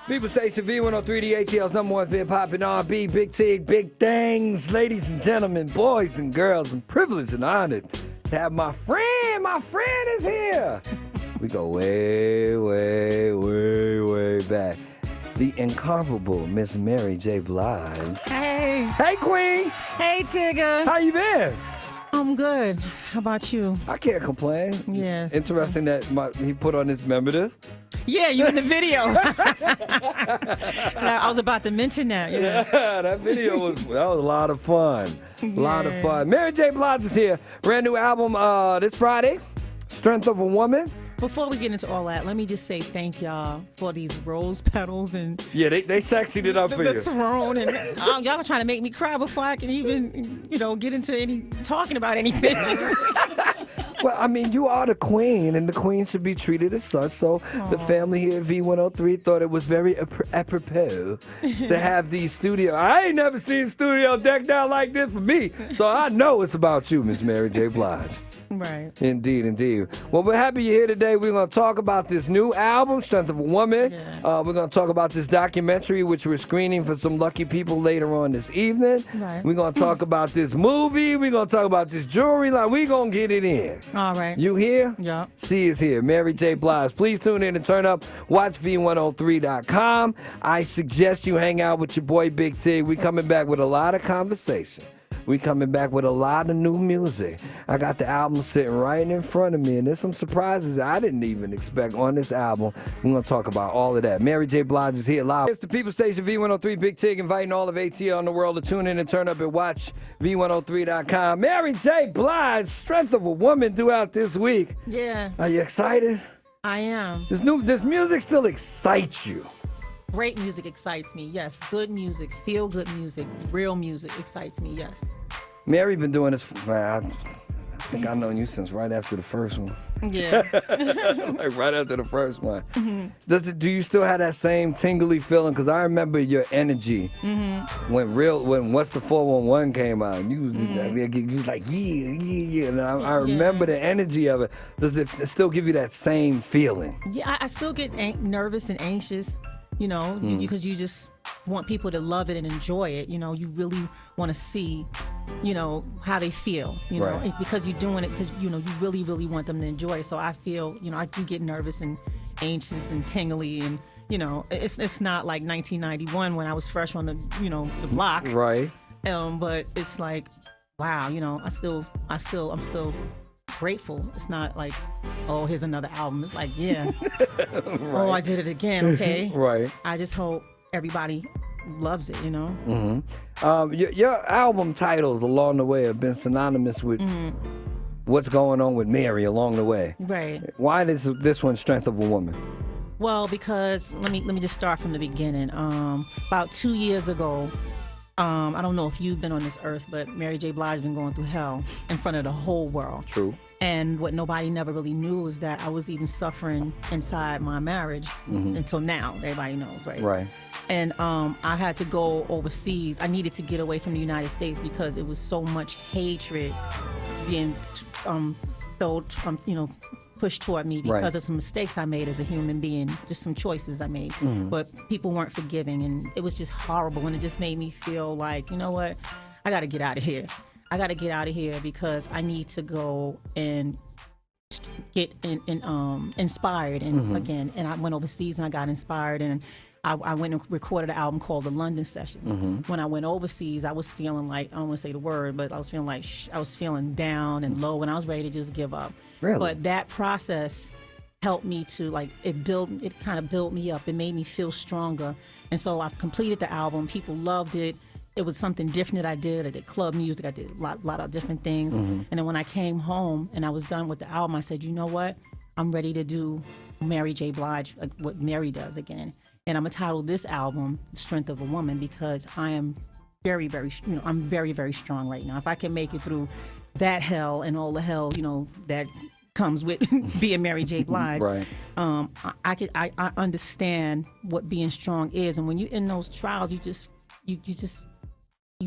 People Station V103, the ATL's number one hip hop and R&B. Big Tig, big things, ladies and gentlemen, boys and girls. I'm privileged and honored to have my friend. My friend is here. We go way, way, way, way back. The incomparable Miss Mary J. Blige. Hey. Hey, Queen. Hey, Tigger. How you been? I'm good. How about you? I can't complain. Yes. Interesting that he put on this, remember this? Yeah, you in the video. I was about to mention that. Yeah. That video was a lot of fun. A lot of fun. Mary J. Blige is here. Brand new album this Friday. Strength of a Woman. Before we get into all that, let me just say thank y'all for these rose petals and Yeah, they sexied it up for the you. throne, and y'all were trying to make me cry before I can even, get into talking about anything. Well, I mean, you are the queen, and the queen should be treated as such. So the family here at V103 thought it was very apropos to have these studio. I ain't never seen studio decked out like this for me, so I know it's about you, Miss Mary J. Blige. Right. Indeed, indeed. Well, we're happy you're here today. We're going to talk about this new album, Strength of a Woman. Yeah. We're going to talk about this documentary, which we're screening for some lucky people later on this evening. Right. We're going to talk about this movie. We're going to talk about this jewelry line. We're going to get it in. All right. You here? Yeah. She is here. Mary J. Blige. Please tune in and turn up. Watch V103.com. I suggest you hang out with your boy Big Tig. We're coming back with a lot of conversation. We coming back with a lot of new music. I got the album sitting right in front of me, and there's some surprises I didn't even expect on this album. We're going to talk about all of that. Mary J. Blige is here live. It's the People Station V103 Big Tig, inviting all of ATL in the world to tune in and turn up and watch V103.com. Mary J. Blige, Strength of a Woman throughout this week. Yeah. Are you excited? I am. This music still excites you. Great music excites me. Yes. Good music. Feel good music. Real music excites me. Yes. Mary been doing this, man, I think I've known you since right after the first one. Yeah. Like right after the first one. Mm-hmm. Do you still have that same tingly feeling? Because I remember your energy when What's the 411 came out. You was like, yeah. And I remember the energy of it. Does it still give you that same feeling? Yeah, I still get nervous and anxious, because you just want people to love it and enjoy it. You really want to see, how they feel, Right. because you're doing it because, you really, really want them to enjoy it. So I feel, I do get nervous and anxious and tingly and, it's not like 1991 when I was fresh on the, the block. Right. But it's like, wow, I'm still grateful. It's not like, oh, here's another album. It's like, yeah. Right. Oh, I did it again. Okay. Right. I just hope everybody loves it, Your album titles along the way have been synonymous with what's going on with Mary along the way. Right. Why is this one Strength of a Woman? Well, because let me just start from the beginning. About 2 years ago, I don't know if you've been on this earth, but Mary J. Blige has been going through hell in front of the whole world. True. And what nobody never really knew is that I was even suffering inside my marriage until now. Everybody knows, right? Right. And I had to go overseas. I needed to get away from the United States because it was so much hatred being pushed toward me because of some mistakes I made as a human being, just some choices I made. But people weren't forgiving, and it was just horrible. And it just made me feel like, you know what? I got to get out of here. I got to get out of here because I need to go and get inspired. And again, and I went overseas and I got inspired, and I went and recorded an album called The London Sessions. When I went overseas, I was feeling like, I don't want to say the word, but I was feeling like I was feeling down and low, and I was ready to just give up. Really? But that process helped me to, like, it kind of built me up. It made me feel stronger. And so I've completed the album. People loved it. It was something different that I did. I did club music. I did a lot of different things. And then when I came home and I was done with the album, I said, you know what? I'm ready to do Mary J. Blige, what Mary does again. And I'm going to title this album Strength of a Woman because I am very, very, I'm very, very strong right now. If I can make it through that hell and all the hell, that comes with being Mary J. Blige, Right. I understand what being strong is. And when you're in those trials, you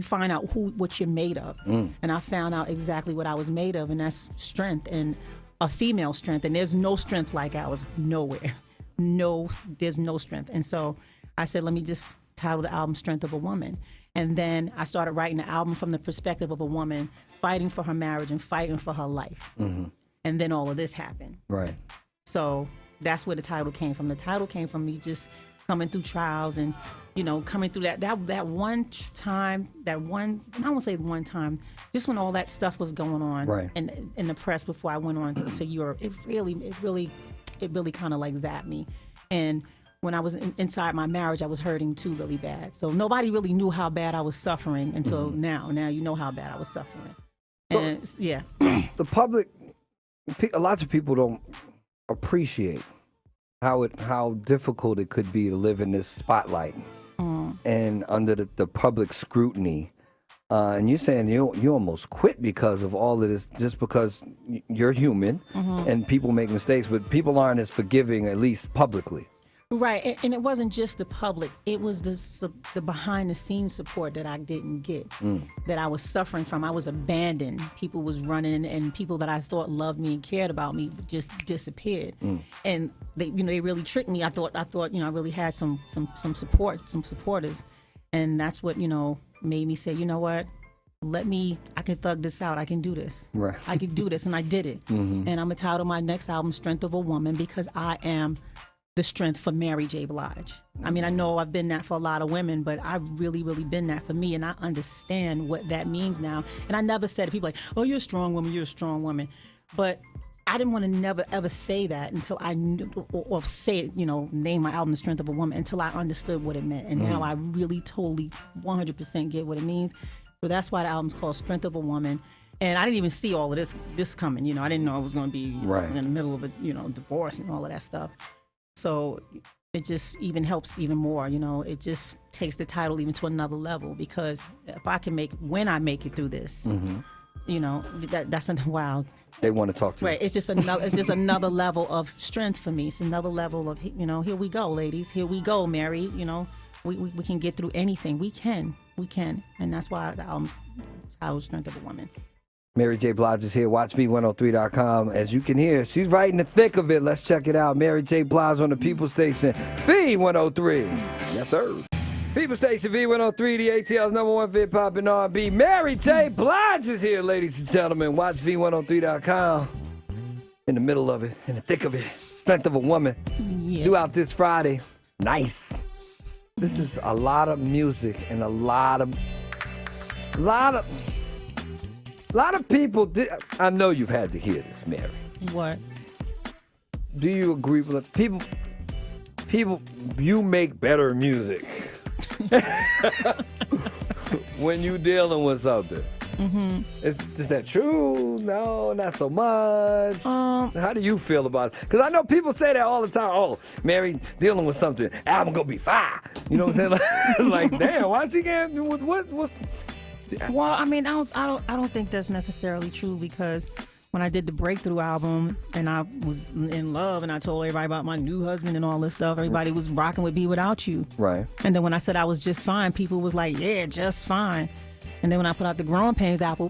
find out what you're made of. And I found out exactly what I was made of, and that's strength, and a female strength. And there's no strength like ours nowhere. No, there's no strength. And so I said, let me just title the album Strength of a Woman. And then I started writing the album from the perspective of a woman fighting for her marriage and fighting for her life. And then all of this happened. Right. So that's where the title came from. The title came from me just coming through trials and, you know, coming through that one time, I won't say one time, just when all that stuff was going on in the press before I went on to Europe, it really kind of like zapped me. And when I was inside my marriage, I was hurting too really bad. So nobody really knew how bad I was suffering until now. Now you know how bad I was suffering. And The public, lots of people don't appreciate how difficult it could be to live in this spotlight and under the public scrutiny. And you're saying you almost quit because of all of this, just because you're human and people make mistakes, but people aren't as forgiving, at least publicly. Right, and it wasn't just the public. It was the behind-the-scenes support that I didn't get, that I was suffering from. I was abandoned. People was running, and people that I thought loved me and cared about me just disappeared. And they really tricked me. I thought I really had some support, some supporters, and that's what made me say, you know what, I can thug this out. I can do this. Right. I can do this, and I did it. And I'm gonna title my next album "Strength of a Woman" because I am the strength for Mary J. Blige. I mean, I know I've been that for a lot of women, but I've really, really been that for me, and I understand what that means now. And I never said to people like, oh, you're a strong woman, you're a strong woman. But I didn't want to never, ever say that until I knew, or say it, name my album The Strength of a Woman, until I understood what it meant. And now I really, totally, 100% get what it means. So that's why the album's called Strength of a Woman. And I didn't even see all of this coming. I didn't know I was going to be in the middle of a, divorce and all of that stuff. So it just even helps even more, it just takes the title even to another level, because if I can when I make it through this, that's wow. They want to talk to you. Right. It's just another level of strength for me. It's another level of, here we go, ladies. Here we go, Mary. We can get through anything. We can. And that's why the album's titled Strength of a Woman. Mary J. Blige is here. WatchV103.com. As you can hear, she's right in the thick of it. Let's check it out. Mary J. Blige on the People Station, V103. Yes, sir. People Station, V103, the ATL's #1 hip hop and R&B. Mary J. Blige is here, ladies and gentlemen. WatchV103.com. In the middle of it, in the thick of it. Strength of a Woman. Yeah. Due out this Friday. Nice. This is a lot of music and a lot of people. I know you've had to hear this, Mary. What? Do you agree with people? You make better music when you dealing with something. Is that true? No, not so much. How do you feel about it? Because I know people say that all the time. Oh, Mary dealing with something, album gonna be fire. You know what I'm saying? Like, damn, why she getting what's? Well, I mean, I don't think that's necessarily true, because when I did the Breakthrough album and I was in love and I told everybody about my new husband and all this stuff, everybody was rocking with Be Without You. Right. And then when I said I was just fine, people was like, yeah, just fine. And then when I put out the Growing Pains album,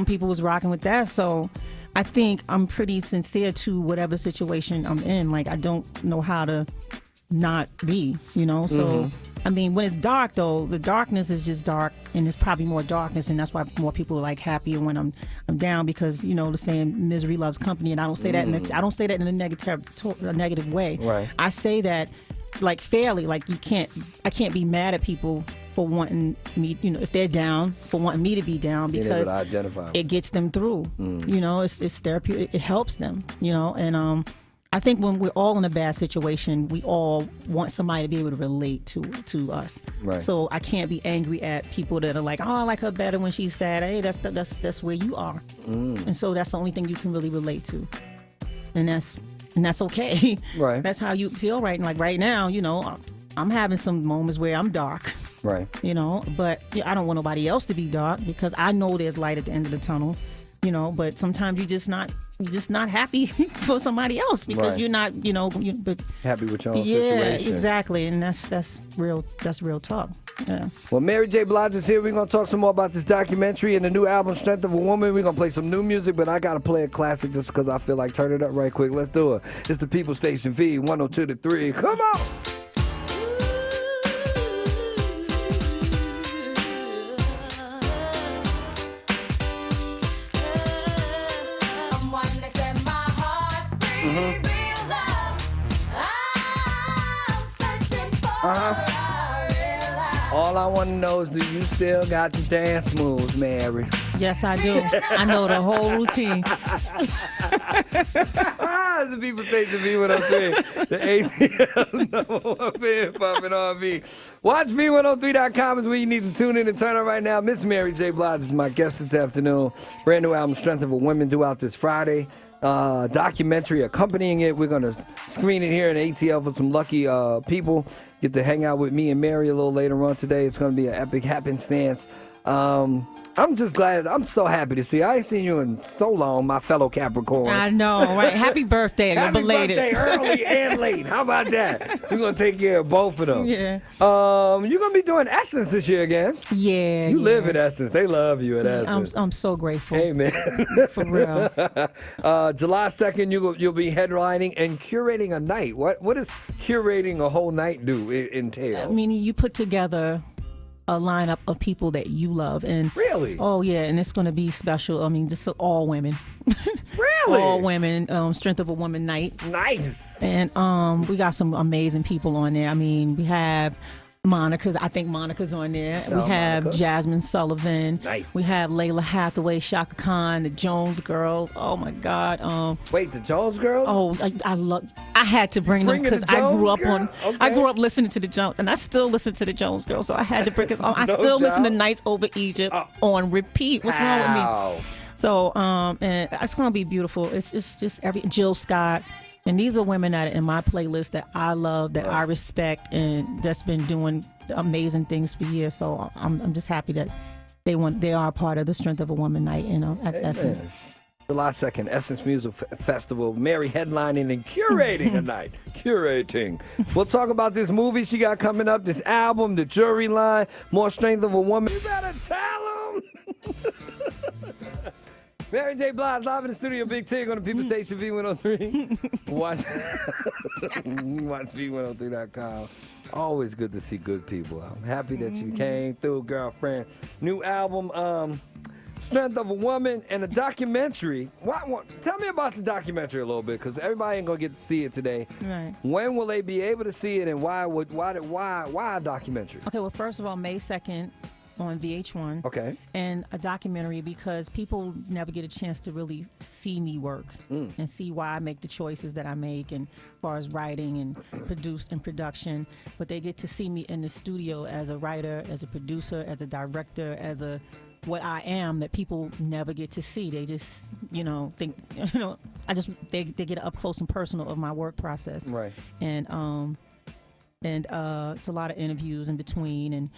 people was rocking with that. So I think I'm pretty sincere to whatever situation I'm in. Like, I don't know how to not be, So, I mean, when it's dark, though, the darkness is just dark, and there's probably more darkness, and that's why more people are like happier when I'm down, because the saying misery loves company, and I don't say that in a negative way. Right. I say that like fairly, like I can't be mad at people for wanting me, if they're down, for wanting me to be down, because it gets them through. It's therapeutic. It helps them. And I think when we're all in a bad situation, we all want somebody to be able to relate to us. Right. So I can't be angry at people that are like, oh, I like her better when she's sad. Hey, that's where you are. And so that's the only thing you can really relate to. And that's okay. Right. That's how you feel right now. Like right now, I'm having some moments where I'm dark. Right. But I don't want nobody else to be dark, because I know there's light at the end of the tunnel. but sometimes you're just not happy for somebody else because Right. you're not, but Happy with your own yeah, situation. exactly, and that's real talk. Yeah. Well, Mary J. Blige is here. We're going to talk some more about this documentary and the new album, Strength of a Woman. We're going to play some new music, but I got to play a classic just because I feel like turn it up right quick. Let's do it. It's the People Station V, 102 to 3. Come on. All I want to know is, do you still got the dance moves, Mary? Yes, I do. I know the whole routine. It's the People Station V103, the ATL number one for hip hop and R&B. Watch V103.com is where you need to tune in and turn on right now. Miss Mary J. Blige is my guest this afternoon. Brand new album, Strength of a Woman, due out this Friday. Documentary accompanying it. We're going to screen it here in ATL for some lucky people. Get to hang out with me and Mary a little later on today. It's going to be an epic happenstance. I'm just glad. I'm so happy to see you. I ain't seen you in so long, my fellow Capricorn. I know, right? Happy birthday. You're Happy belated. birthday, early and late. How about that? We're going to take care of both of them. Yeah. You're going to be doing Essence this year again. Yeah. You live at Essence. They love you at Essence. I'm so grateful. Amen. For real. July 2nd, you'll be headlining and curating a night. What does curating a whole night entail? I mean, you put together a lineup of people that you love, and Really? oh yeah, and it's going to be special. I mean, just all women. Really? All women. Strength of a Woman night. Nice. And we got some amazing people on there. I mean, we have Monica's. I think Monica's on there. Shout we out have Monica. Jasmine Sullivan. Nice. We have Layla Hathaway, Shaka Khan, the Jones Girls. Oh my God. Wait, the Jones Girls? Oh, I love. I had to bring them Bringing the because I grew Jones up on. Girl? I Okay. grew up listening to the Jones, and I still listen to the Jones Girls. So I had to bring it. I No still listen to doubt. Nights Over Egypt on repeat. What's wrong with Wow. me? So and it's gonna be beautiful. It's just Jill Scott. And these are women that are in my playlist that I love, that I respect, and that's been doing amazing things for years. So I'm just happy that they are a part of the Strength of a Woman night, at Essence. July 2nd, Essence Music Festival. Mary headlining and curating a night. Curating. We'll talk about this movie she got coming up, this album, the jury line, more Strength of a Woman. You better tell them. Mary J. Blige live in the studio, Big Tigger on the People Station V103. Watch V103.com. Always good to see good people. I'm happy that you came through, girlfriend. New album, Strength of a Woman, and a documentary. Tell me about the documentary a little bit, because everybody ain't gonna get to see it today. Right. When will they be able to see it, and why a documentary? Okay, well, first of all, May 2nd on VH1. Okay. And a documentary because people never get a chance to really see me work and see why I make the choices that I make, and as far as writing and production. But they get to see me in the studio as a writer, as a producer, as a director, as a what I am that people never get to see. They just, think, they get up close and personal of my work process. Right. And it's a lot of interviews in between, and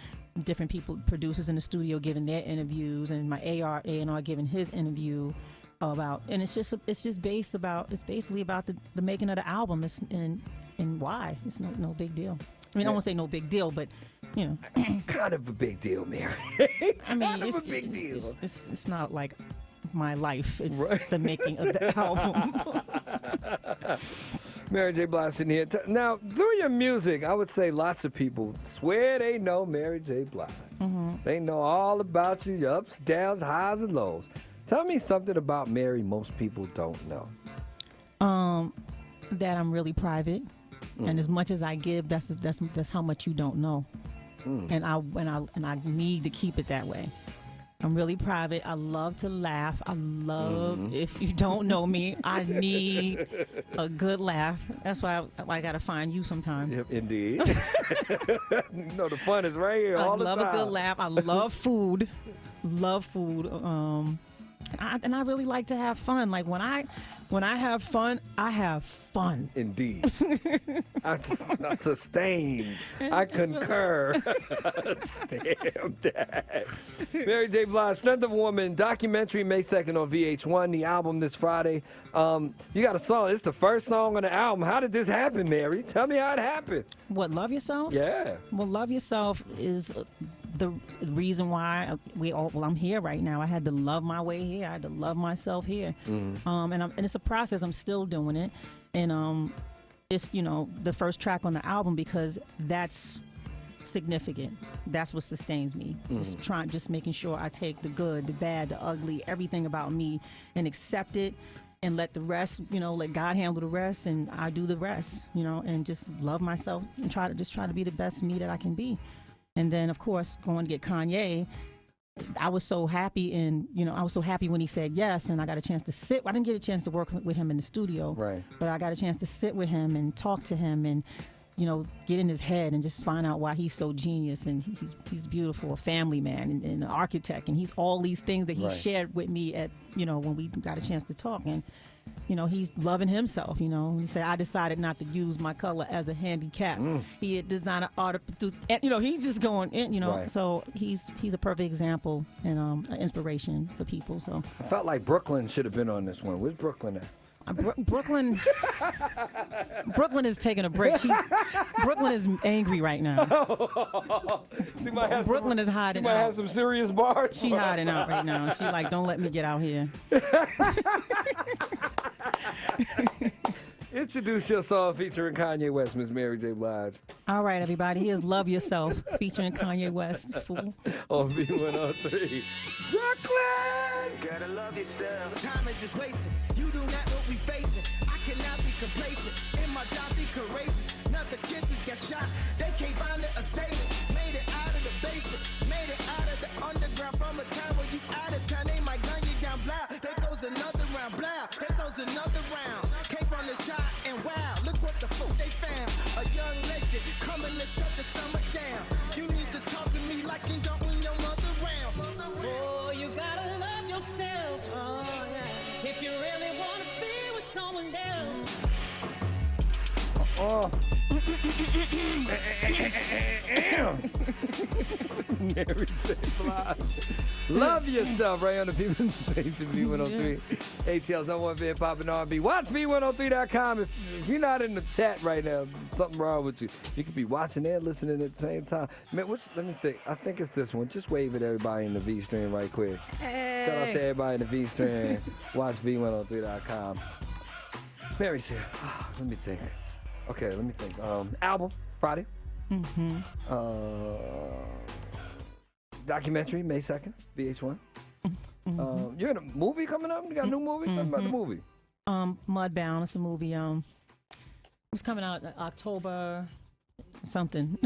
different people, producers in the studio giving their interviews, and my A&R giving his interview about, and it's basically about the making of the album, and why. It's no big deal. I mean, I won't say no big deal, but Kind of a big deal, Mary. I mean, kind of a big deal. It's not like my life. It's Right. the making of the album. Mary J. Blige sitting here. Now, through your music, I would say lots of people swear they know Mary J. Blige. Mm-hmm. They know all about you, your ups, downs, highs, and lows. Tell me something about Mary most people don't know. That I'm really private, and as much as I give, that's how much you don't know. And I need to keep it that way. I'm really private. I love to laugh. I love, if you don't know me, I need a good laugh. That's why I got to find you sometimes. Yep, indeed. The fun is right here all the time. I love a good laugh. I love food. Love food. And I really like to have fun. Like when I have fun, I have fun. Indeed. Sustained. I concur. Stamp that. Mary J. Blige, Strength of a Woman, documentary May 2nd on VH1, the album this Friday. You got a song. It's the first song on the album. How did this happen, Mary? Tell me how it happened. What, Love Yourself? Yeah. Well, Love Yourself is the reason why I'm here right now. I had to love my way here. I had to love myself here. And it's a process. I'm still doing it. And it's, the first track on the album because that's significant. That's what sustains me. Just making sure I take the good, the bad, the ugly, everything about me and accept it and let the rest, let God handle the rest and I do the rest, and just love myself and try to be the best me that I can be. And then, of course, going to get Kanye, I was so happy when he said yes, and I got a chance to sit. I didn't get a chance to work with him in the studio, right? But I got a chance to sit with him and talk to him and, get in his head and just find out why he's so genius and he's beautiful, a family man and an architect, and he's all these things that he shared with me at, when we got a chance to talk. And he's loving himself, He said, I decided not to use my color as a handicap. He had designed an art, he's just going in, Right. So he's a perfect example and an inspiration for people. So I felt like Brooklyn should have been on this one. Where's Brooklyn at? Brooklyn is taking a break. Brooklyn is angry right now. Brooklyn is hiding out. She might have out. some serious bars. She hiding out right now. She like, don't let me get out here. Introduce your song featuring Kanye West, Miss Mary J. Blige. All right, everybody. Here's Love Yourself featuring Kanye West. Fool. On V103. Brooklyn! Gotta love yourself. Time is just wasting. You do not know what we facing. I cannot be complacent. In my job, be courageous. Another kid just got shot. They can't find the assailant. Made it out of the basement. Made it out of the underground. From a time where you out of town, they might gun you down. Blah. There goes another round. Blah. There goes another round. Came from this shot and wow, look what the fuck they found. A young legend coming to shut the summer down. You need to talk to me like you don't win your mother round. Oh, you gotta love yourself. Oh, yeah. If you really want to be with someone else. Oh. Mary J. Blige. Love yourself right on the People's Station V103. ATL's number one fan pop and R&B. Watch V103.com. If you're not in the chat right now, something wrong with you. You could be watching and listening at the same time. Man, let me think. I think it's this one. Just wave at everybody in the V stream right quick. Hey. Shout out to everybody in the V stream. Watch V103.com. Mary's here. Let me think. Okay, let me think. Album, Friday. Documentary, May 2nd, VH1. You're in a movie coming up? You got a new movie? Talk about the movie. Mudbound. It's a movie. It's coming out October something.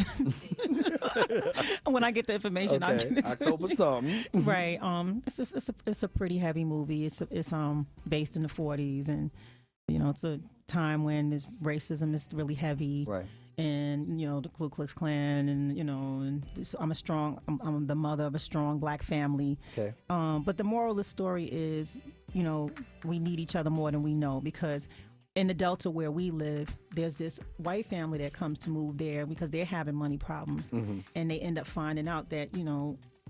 When I get the information, I'll get it to October you. something. Right. It's a pretty heavy movie. It's based in the 40s, and it's a time when this racism is really heavy. Right. And the Ku Klux Klan, and I'm the mother of a strong black family. Okay. But the moral of the story is, we need each other more than we know, because in the Delta where we live, there's this white family that comes to move there because they're having money problems, and they end up finding out that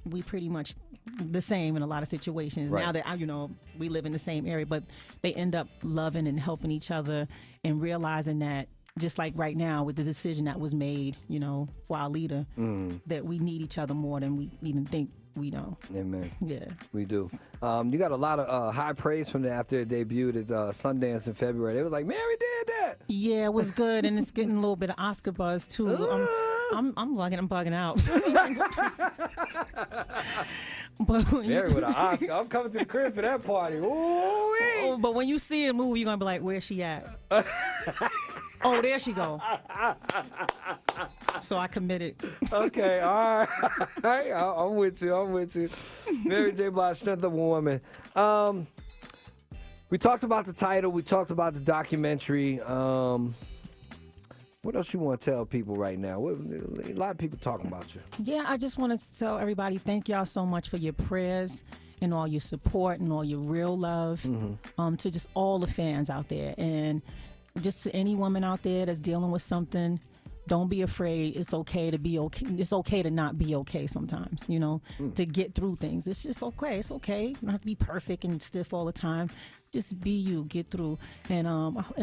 we pretty much the same in a lot of situations. Right. Now that we live in the same area, but they end up loving and helping each other and realizing that, just like right now with the decision that was made, for our leader, that we need each other more than we even think we know. Amen. Yeah. We do. You got a lot of high praise from it after it debuted at Sundance in February. They was like, Mary did that. Yeah, it was good, and it's getting a little bit of Oscar buzz too. I'm bugging out. But Mary with an Oscar. I'm coming to the crib for that party. Ooh-wee. But when you see a movie, you're gonna be like, where's she at? Oh, there she go. So I committed. Okay, all right. I'm with you. Mary J. Blige, Strength of a Woman. We talked about the title. We talked about the documentary. What else you want to tell people right now? A lot of people talking about you. Yeah, I just want to tell everybody, thank y'all so much for your prayers and all your support and all your real love, to just all the fans out there. And just to any woman out there that's dealing with something, don't be afraid. It's okay to be okay. It's okay to not be okay sometimes, you know, to get through things. It's just okay. It's okay. You don't have to be perfect and stiff all the time. Just be you, get through. And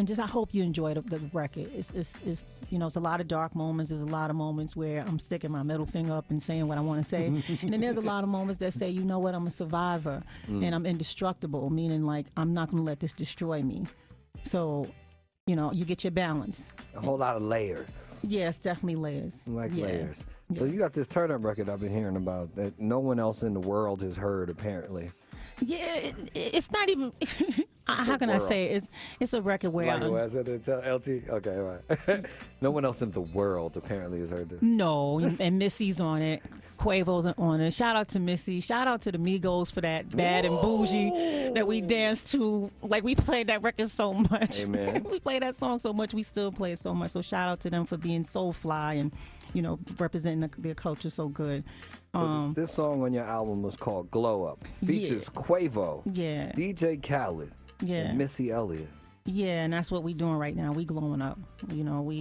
just I hope you enjoy the record. It's you know, it's a lot of dark moments. There's a lot of moments where I'm sticking my middle finger up and saying what I want to say. And then there's a lot of moments that say, you know what, I'm a survivor and I'm indestructible, meaning like I'm not going to let this destroy me. So, you know, you get your balance. A whole lot of layers. Yes, definitely layers. Layers. So you got this turn up record I've been hearing about that no one else in the world has heard, apparently. Yeah, it's not even. How can I say it? It's a record where I said it, LT. Okay, all right. No one else in the world apparently has heard this. No, and Missy's on it. Quavo's on it. Shout out to Missy. Shout out to the Migos for that Bad and Bougie that we danced to. Like, we played that record so much. Amen. We play that song so much. We still play it so much. So shout out to them for being so fly and, you know, representing their culture so good. This song on your album was called Glow Up. Features Quavo, DJ Khaled, and Missy Elliott. Yeah, and that's what we doing right now. We glowing up. You know, we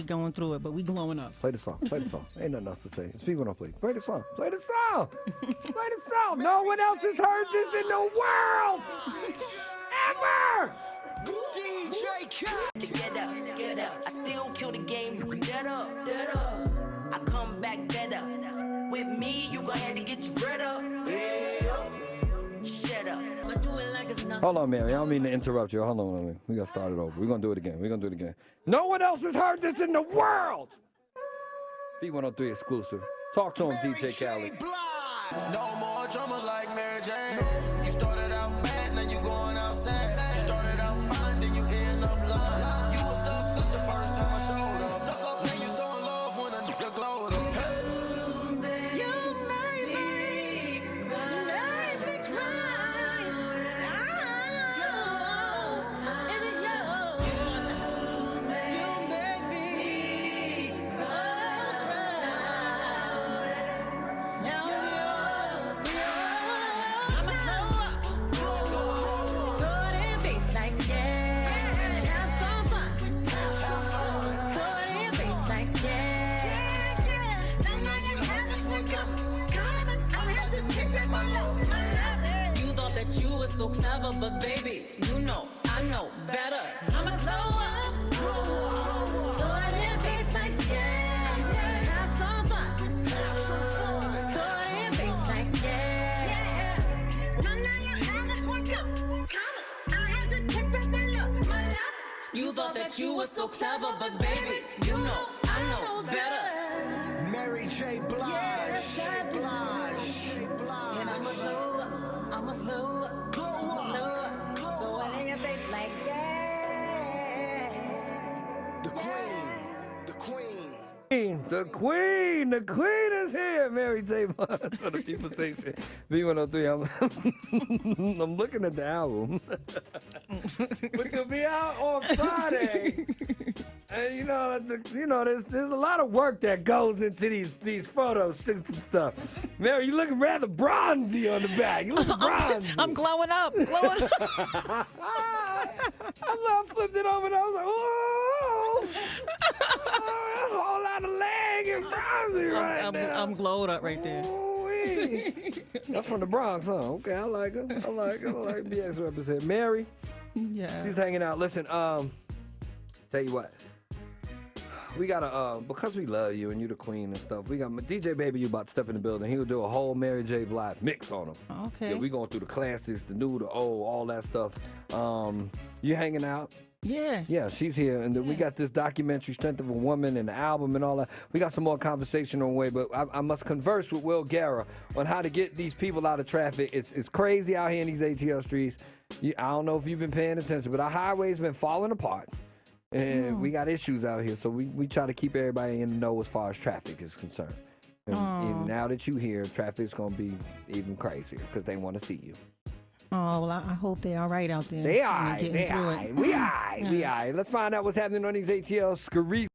going through it, but we glowing up. Play the song. Play the song. Ain't nothing else to say. Speak when I play. Play the song. Play the song. Play the song. No one else has heard this in the world ever. DJ Khaled. Get up. I still kill the game. Get up. I come back better. With me, you gon' have to get your bread up. Yeah. Shut up. I'ma do it like it's nothing. Hold on, Mary. I don't mean to interrupt you. Hold on. We gotta start it over. We're gonna do it again. No one else has heard this in the world. B103 exclusive. Talk to him, DJ Khaled. No more drama like Mary Jane. You started out bad, now you going outside. You started out fine, then you end up lying. You was stuck up the first time I showed up. Stuck up, now you so in love when a nigga glowed up. So clever, but baby, you know, I know better. I'ma blow up, throw it in face like have some fun, throw it in face like now you had this one come, I had to take back my love, my love. You thought that you were so clever, but baby, you know, I know better. Mary J. Blige. Yes, I do. And I'ma blow up, I'ma blow up. The queen is here. Mary J. Blige. So the people say shit. B103. I'm looking at the album, which will be out on Friday. And you know, there's a lot of work that goes into these photo shoots and stuff. Mary, you looking rather bronzy on the back. You looking bronzy. I'm glowing up. I flipped it over and I was like, oh, that's a whole lot of leg and bronzy right now. I'm glowed up right there. Ooh-wee. That's from the Bronx, huh? Okay, I like her. I like BX represent. Mary, she's hanging out. Listen, tell you what. We gotta, because we love you and you the queen and stuff, we got DJ Baby, you about to step in the building. He'll do a whole Mary J. Blige mix on him. Okay. Yeah, we going through the classics, the new, the old, all that stuff. You hanging out? Yeah. Yeah, she's here. And then we got this documentary, Strength of a Woman, and the album and all that. We got some more conversation on the way, but I must converse with Will Guerra on how to get these people out of traffic. It's crazy out here in these ATL streets. I don't know if you've been paying attention, but our highway's been falling apart. And we got issues out here, so we try to keep everybody in the know as far as traffic is concerned. And now that you're here, traffic's going to be even crazier because they want to see you. Oh, well, I hope they're all right out there. They are. We are. Let's find out what's happening on these ATL Scarice.